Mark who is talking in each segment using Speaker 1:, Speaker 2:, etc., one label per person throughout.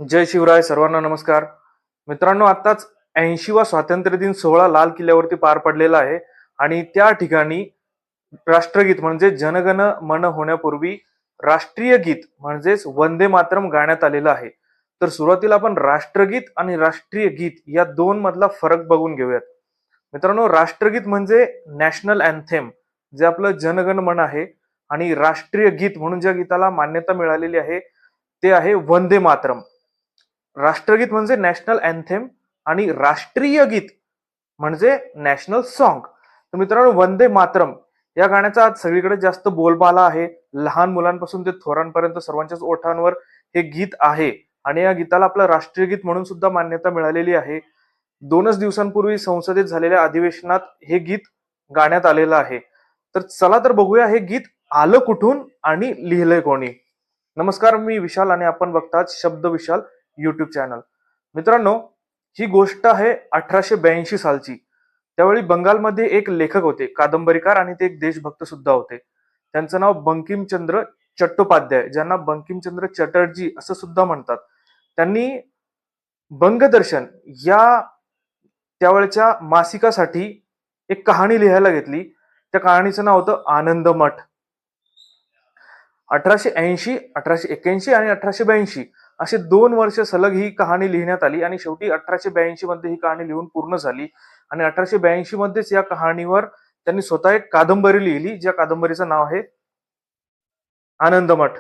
Speaker 1: जय शिवराय. सर्वांना नमस्कार. मित्रांनो, आताच 80वा स्वातंत्र्य दिन सोहळा लाल किल्ल्यावरती पार पडलेला आहे आणि त्या ठिकाणी राष्ट्रगीत म्हणजे जनगण मन होण्यापूर्वी राष्ट्रीय गीत म्हणजेच वंदे मातरम गाण्यात आलेलं आहे. तर सुरुवातीला आपण राष्ट्रगीत आणि राष्ट्रीय गीत या दोन मधला फरक बघून घेऊयात. मित्रांनो, राष्ट्रगीत म्हणजे नॅशनल अँथेम, जे आपलं जनगण मन आहे, आणि राष्ट्रीय गीत म्हणून ज्या गीताला मान्यता मिळालेली आहे ते आहे वंदे मातरम. राष्ट्रगीत म्हणजे नॅशनल अँथेम आणि राष्ट्रीय गीत म्हणजे नॅशनल सॉन्ग. तर मित्रांनो, वंदे मातरम या गाण्याचा आज सगळीकडे जास्त बोलबाला आहे. लहान मुलांपासून ते थोरांपर्यंत सर्वांच्याच ओठांवर हे गीत आहे आणि या गीताला आपलं राष्ट्रीय गीत म्हणून सुद्धा मान्यता मिळालेली आहे. 2च दिवसांपूर्वी संसदेत झालेल्या अधिवेशनात हे गीत गाण्यात आलेलं आहे. तर चला तर बघूया हे गीत आलं कुठून आणि लिहिलंय कोणी. नमस्कार, मी विशाल आणि आपण बघतात शब्द विशाल युट्यूब चॅनल. मित्रांनो, ही गोष्ट आहे 1882 सालची. त्यावेळी बंगालमध्ये एक लेखक होते, कादंबरीकार, आणि ते एक देशभक्त सुद्धा होते. त्यांचं नाव बंकिमचंद्र चट्टोपाध्याय, ज्यांना बंकिमचंद्र चटर्जी असं सुद्धा म्हणतात. त्यांनी बंगदर्शन या त्यावेळच्या मासिकासाठी एक कहाणी लिहायला घेतली. त्या कहाणीचं नाव होतं आनंद मठ. 1880, 1881 आणि 1882 असे 2 वर्ष सलग ही कहाणी लिहिण्यात आली आणि शेवटी 1882 मध्ये ही कहाणी लिहून पूर्ण झाली. आणि 1882 मध्येच या कहाणीवर त्यांनी स्वतः एक कादंबरी लिहिली, ज्या कादंबरीचं नाव आहे आनंदमठ.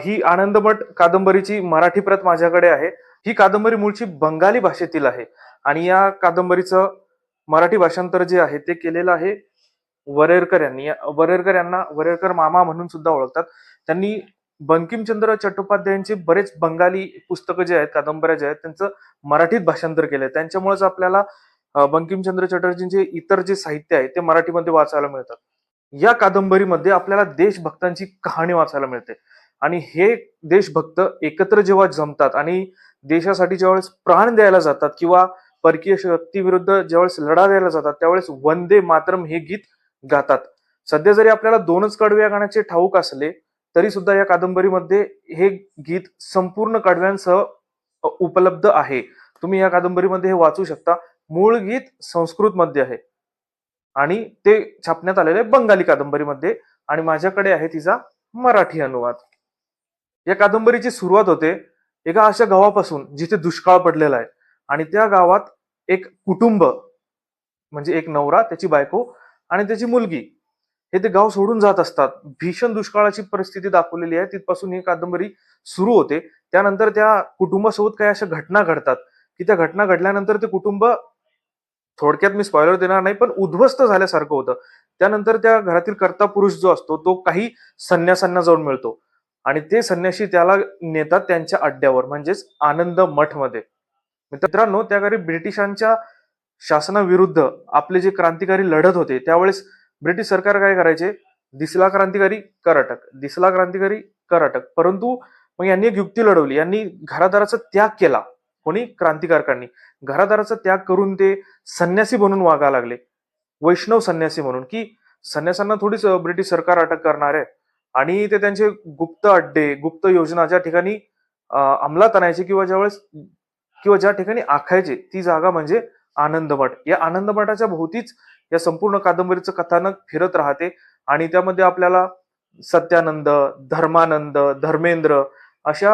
Speaker 1: ही आनंदमठ कादंबरीची मराठी प्रत माझ्याकडे आहे. ही कादंबरी मूळची बंगाली भाषेतील आहे आणि या कादंबरीचं मराठी भाषांतर जे आहे ते केलेलं आहे वरेरकर यांनी. वरेरकर यांना वरेरकर मामा म्हणून सुद्धा ओळखतात. त्यांनी बंकिमचंद्र चट्टोपाध्यायांचे बरेच बंगाली पुस्तकं जे आहेत, कादंबऱ्या जे आहेत, त्यांचं मराठीत भाषांतर केलंय. त्यांच्यामुळेच आपल्याला बंकिमचंद्र चटर्जींचे इतर जे साहित्य आहे ते मराठीमध्ये वाचायला मिळतात. या कादंबरीमध्ये आपल्याला देशभक्तांची कहाणी वाचायला मिळते आणि हे देशभक्त एकत्र जेव्हा जमतात आणि देशासाठी ज्यावेळेस प्राण द्यायला जातात किंवा परकीय शक्तीविरुद्ध ज्यावेळेस लढा द्यायला जातात, त्यावेळेस वंदे मातरम हे गीत गातात. सध्या जरी आपल्याला 2च कडवे या गाण्याचे ठाऊक असले तरी सुद्धा या कादंबरीमध्ये हे गीत संपूर्ण कडव्यांसह उपलब्ध आहे. तुम्ही या कादंबरीमध्ये हे वाचू शकता. मूळ गीत संस्कृत मध्ये आहे आणि ते छापण्यात आलेले बंगाली कादंबरीमध्ये, आणि माझ्याकडे आहे तिचा मराठी अनुवाद. या कादंबरीची सुरुवात होते एका अशा गावापासून जिथे दुष्काळ पडलेला आहे आणि त्या गावात एक कुटुंब म्हणजे एक नवरा, त्याची बायको आणि त्याची मुलगी हे ते गाव सोडून जात असतात. भीषण दुष्काळाची परिस्थिती दाखवलेली आहे. तिथपासून ही कादंबरी सुरू होते. त्यानंतर त्या कुटुंबासोबत काही अशा घटना घडतात की त्या घटना घडल्यानंतर ते कुटुंब, थोडक्यात मी स्पॉइलर देणार नाही, पण उद्ध्वस्त झाल्यासारखं होतं. त्यानंतर त्या घरातील कर्ता पुरुष जो असतो तो काही संन्यासांना जाऊन मिळतो आणि ते संन्यासी त्याला नेतात त्यांच्या अड्ड्यावर म्हणजेच आनंद मठ मध्ये. मित्रांनो, त्या घरी ब्रिटिशांच्या शासनाविरुद्ध आपले जे क्रांतिकारी लढत होते त्यावेळेस ब्रिटिश सरकार काय करायचे, दिसला क्रांतिकारी कर अटक, दिसला क्रांतिकारी कर अटक. परंतु मग यांनी एक युक्ती लढवली. यांनी घरादाराचा त्याग केला. कोणी? क्रांतिकारकांनी. घरादाराचा त्याग करून ते संन्यासी बनून वागायला लागले, वैष्णव संन्यासी म्हणून, की संन्यासांना थोडीच ब्रिटिश सरकार अटक करणार आहे. आणि ते त्यांचे गुप्त अड्डे, गुप्त योजना ज्या ठिकाणी अंमलात आणायचे किंवा ज्या ठिकाणी आखायचे ती जागा म्हणजे आनंदमठ. या आनंदमठाच्या भोवतीच या संपूर्ण कादंबरीचं कथानक फिरत राहते आणि त्यामध्ये आपल्याला सत्यानंद, धर्मानंद, धर्मेंद्र अशा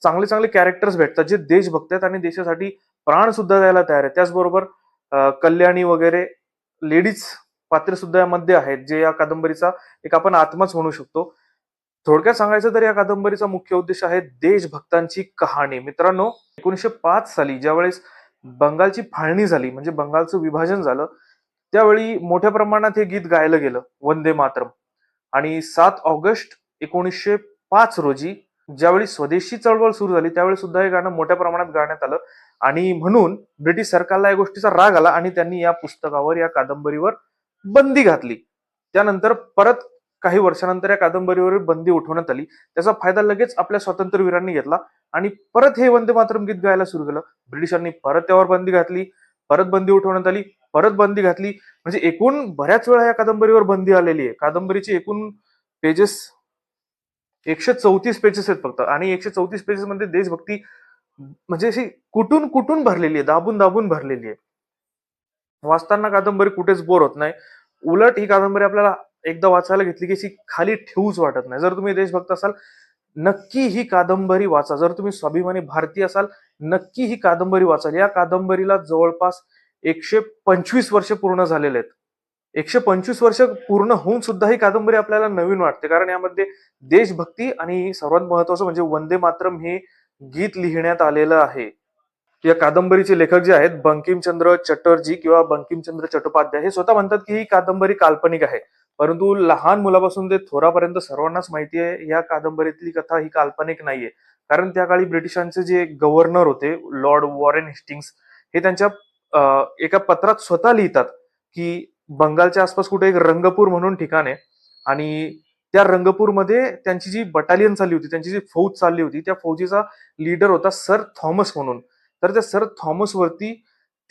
Speaker 1: चांगले चांगले कॅरेक्टर्स भेटतात जे देशभक्त आहेत आणि देशासाठी प्राण सुद्धा द्यायला तयार आहेत. त्याचबरोबर कल्याणी वगैरे लेडीज पात्र सुद्धा यामध्ये आहेत, जे या कादंबरीचा एक आपण आत्माच म्हणू शकतो. थोडक्यात सांगायचं तर या कादंबरीचा मुख्य उद्देश आहे देशभक्तांची कहाणी. मित्रांनो, 1905 साली ज्यावेळेस बंगालची फाळणी झाली म्हणजे बंगालचं विभाजन झालं, त्यावेळी मोठ्या प्रमाणात हे गीत गायलं गेलं, वंदे मातरम. आणि 7 ऑगस्ट 1905 रोजी ज्यावेळी स्वदेशी चळवळ सुरू झाली त्यावेळी सुद्धा हे गाणं मोठ्या प्रमाणात गाण्यात आलं आणि म्हणून ब्रिटिश सरकारला या गोष्टीचा राग आला आणि त्यांनी या पुस्तकावर, या कादंबरीवर बंदी घातली. त्यानंतर परत काही वर्षानंतर या कादंबरीवर बंदी उठवण्यात आली. त्याचा फायदा लगेच आपल्या स्वातंत्र्यवीरांनी घेतला आणि परत हे वंदे मातरम गीत गायला सुरू केलं. ब्रिटिशांनी परत त्यावर बंदी घातली, परत बंदी उठवण्यात आली, परत बंदी घातली. म्हणजे एकूण बऱ्याच वेळा या कादंबरीवर बंदी आलेली आहे. कादंबरीची एकूण पेजेस 134 पेजेस आहेत फक्त, आणि 134 पेजेस मध्ये देशभक्ती म्हणजे अशी कुठून कुठून भरलेली आहे, दाबून दाबून भरलेली आहे. वाचताना कादंबरी कुठेच बोर होत नाही. उलट ही कादंबरी आपल्याला एकदा वाचायला घेतली की अशी खाली ठेवूच वाटत नाही. जर तुम्ही देशभक्त असाल, नक्की ही कादंबरी वाचा. जर तुम्ही स्वाभिमानी भारतीय असाल, नक्की ही कादंबरी वाचाल. या कादंबरीला जवळपास 125 वर्ष पूर्ण झालेले आहेत. 125 वर्ष पूर्ण होऊन सुद्धा ही कादंबरी आपल्याला नवीन वाटते, कारण यामध्ये देशभक्ती आणि सर्वात महत्वाचं म्हणजे वंदे मातरम हे गीत लिहिण्यात आलेलं आहे. या कादंबरीचे लेखक जे आहेत बंकिमचंद्र चटर्जी किंवा बंकिमचंद्र चट्टोपाध्याय, हे स्वतः म्हणतात की ही कादंबरी काल्पनिक आहे. परंतु लहान मुलापासून ते थोरापर्यंत सर्वांनाच माहिती आहे या कादंबरीतली कथा ही काल्पनिक नाहीये. कारण त्या काळी ब्रिटिशांचे जे गव्हर्नर होते लॉर्ड वॉरेन हेस्टिंग्स, हे त्यांच्या एका पत्रात स्वतः लिहितात की बंगालच्या आसपास कुठे एक रंगपूर म्हणून ठिकाण आहे, आणि त्या रंगपूरमध्ये त्यांची जी बटालियन चालली होती, त्यांची जी फौज चालली होती, त्या फौजीचा लीडर होता सर थॉमस म्हणून. तर त्या सर थॉमस वरती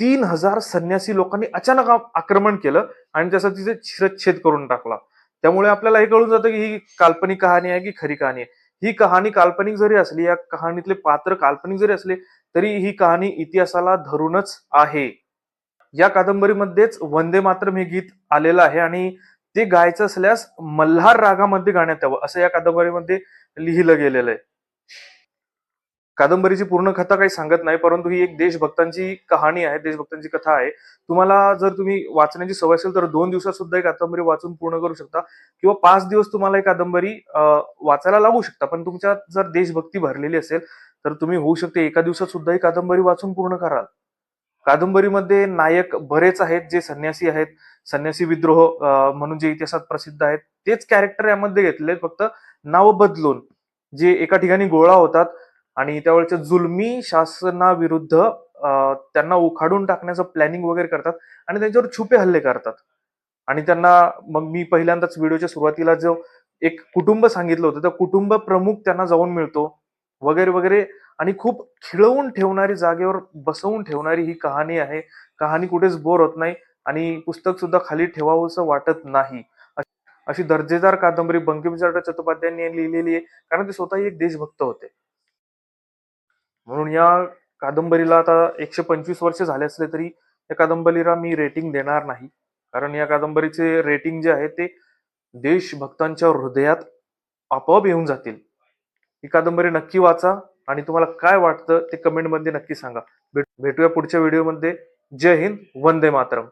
Speaker 1: 3,000 संन्यासी लोकांनी अचानक आक्रमण केलं आणि त्याचा तिथे शिरच्छेद करून टाकला. त्यामुळे आपल्याला हे कळून जातं की ही काल्पनिक कहाणी आहे की खरी कहाणी आहे. ही कहाणी काल्पनिक जरी असली, या कहाणीतले पात्र काल्पनिक जरी असले, तरी ही कहाणी इतिहासाला धरूनच आहे. या कादंबरीमध्येच वंदे मातरम हे गीत आलेलं आहे, आणि ते गायचं असल्यास मल्हार रागामध्ये गाण्यात यावं असं या कादंबरीमध्ये लिहिलं गेलेलं आहे. कादंबरीची पूर्ण कथा काही सांगत नाही, परंतु ही एक देशभक्तांची कहाणी आहे, देशभक्तांची कथा आहे. तुम्हाला जर तुम्ही वाचण्याची सवय असेल तर 2 दिवसात सुद्धा ही कादंबरी वाचून पूर्ण करू शकता, किंवा 5 दिवस तुम्हाला ही कादंबरी वाचायला लागू शकता. पण तुमच्यात जर देशभक्ती भरलेली असेल तर तुम्ही होऊ शकते एका दिवसात सुद्धा ही कादंबरी वाचून पूर्ण कराल. कादंबरीमध्ये नायक बरेच आहेत जे संन्यासी आहेत. संन्यासी विद्रोह म्हणून जे इतिहासात प्रसिद्ध आहेत, तेच कॅरेक्टर यामध्ये घेतले, फक्त नाव बदलून. जे एका ठिकाणी गोळा होतात आणि त्यावेळेच्या जुलमी शासनाविरुद्ध त्यांना उखाडून टाकण्याचं प्लॅनिंग वगैरे करतात आणि त्यांच्यावर छुपे हल्ले करतात. आणि त्यांना, मग मी पहिल्यांदाच व्हिडिओच्या सुरुवातीला जो एक कुटुंब सांगितलं होतं, त्या कुटुंब प्रमुख त्यांना जाऊन मिळतो वगैरे वगैरे. आणि खूप खिळवून ठेवणारी, जागेवर बसवून ठेवणारी ही कहाणी आहे. कहाणी कुठेच बोर होत नाही आणि पुस्तक सुद्धा खाली ठेवावंसं वाटत नाही. अशी दर्जेदार कादंबरी बंकिमचंद्र चट्टोपाध्यायांनी लिहिलेली आहे, कारण ते स्वतःही एक देशभक्त होते. म्हणून या कादंबरीला आता 125 वर्ष झाले असले तरी या कादंबरीला मी रेटिंग देणार नाही, कारण या कादंबरीचे रेटिंग जे आहे ते देशभक्तांच्या हृदयात आपोआप येऊन जातील. ही कादंबरी नक्की वाचा आणि तुम्हाला काय वाटतं ते कमेंटमध्ये नक्की सांगा. भेटूया पुढच्या व्हिडिओमध्ये. जय हिंद, वंदे मातरम.